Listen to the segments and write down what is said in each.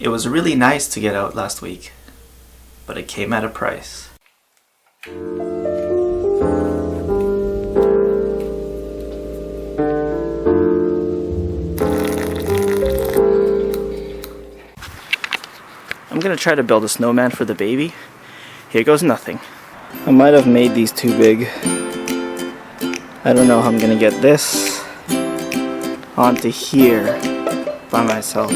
It was really nice to get out last week, but it came at a price. I'm gonna try to build a snowman for the baby. Here goes nothing. I might have made these too big. I don't know how I'm gonna get this onto here by myself.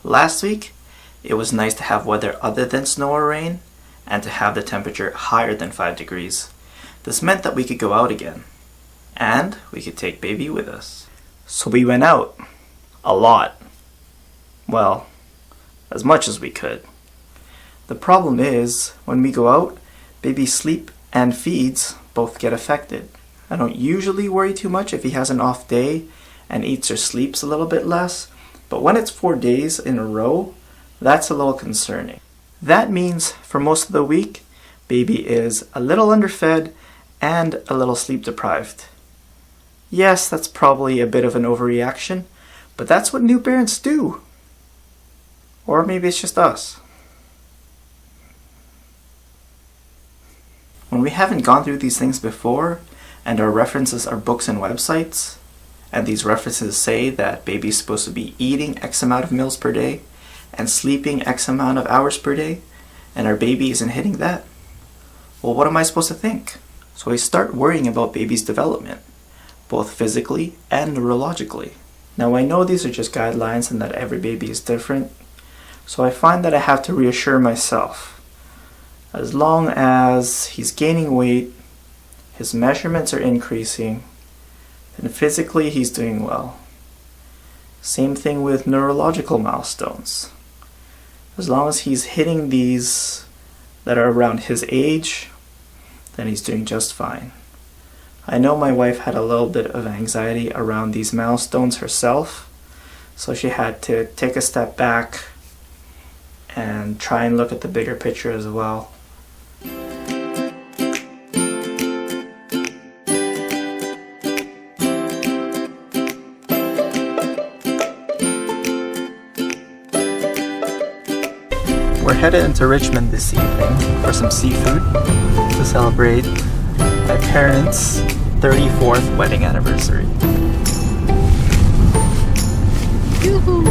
Last week, it was nice to have weather other than snow or rain, and to have the temperature higher than 5 degrees. This meant that we could go out again, and we could take baby with us. So we went out. A lot. Well, as much as we could. The problem is, when we go out, baby's sleep and feeds both get affected. I don't usually worry too much if he has an off day and eats or sleeps a little bit less, but when it's 4 days in a row, that's a little concerning. That means for most of the week, baby is a little underfed and a little sleep deprived. Yes, that's probably a bit of an overreaction, but that's what new parents do. Or maybe it's just us. When we haven't gone through these things before, and our references are books and websites, and these references say that baby's supposed to be eating X amount of meals per day and sleeping X amount of hours per day, and our baby isn't hitting that, well, what am I supposed to think? So I start worrying about baby's development, both physically and neurologically. Now I know these are just guidelines and that every baby is different, so I find that I have to reassure myself. As long as he's gaining weight, his measurements are increasing, then physically he's doing well. Same thing with neurological milestones. As long as he's hitting these that are around his age, then he's doing just fine. I know my wife had a little bit of anxiety around these milestones herself, so she had to take a step back and try and look at the bigger picture as well. We're headed into Richmond this evening for some seafood to celebrate my parents' 34th wedding anniversary. Yoo-hoo!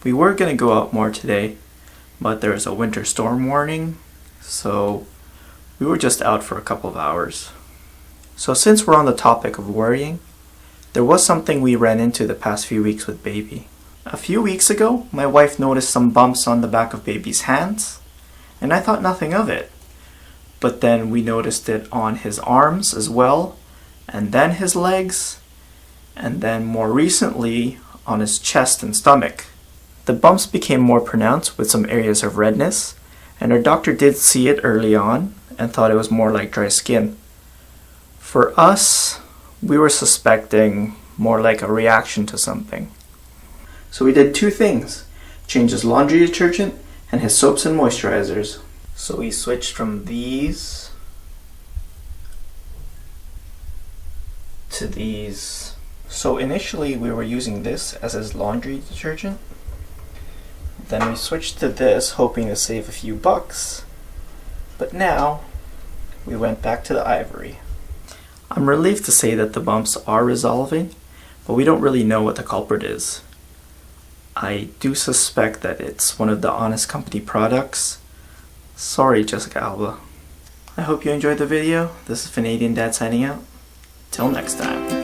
We were going to go out more today, but there was a winter storm warning, so we were just out for a couple of hours. So since we're on the topic of worrying, there was something we ran into the past few weeks with baby. A few weeks ago, my wife noticed some bumps on the back of baby's hands, and I thought nothing of it. But then we noticed it on his arms as well, and then his legs, and then more recently on his chest and stomach. The bumps became more pronounced with some areas of redness, and our doctor did see it early on and thought it was more like dry skin. For us, we were suspecting more like a reaction to something. So we did two things: change his laundry detergent and his soaps and moisturizers. So we switched from these to these. So initially we were using this as his laundry detergent. Then we switched to this, hoping to save a few bucks. But now we went back to the ivory. I'm relieved to say that the bumps are resolving, but we don't really know what the culprit is. I do suspect that it's one of the Honest Company products. Sorry, Jessica Alba. I hope you enjoyed the video. This is Canadian Dad signing out. Till next time.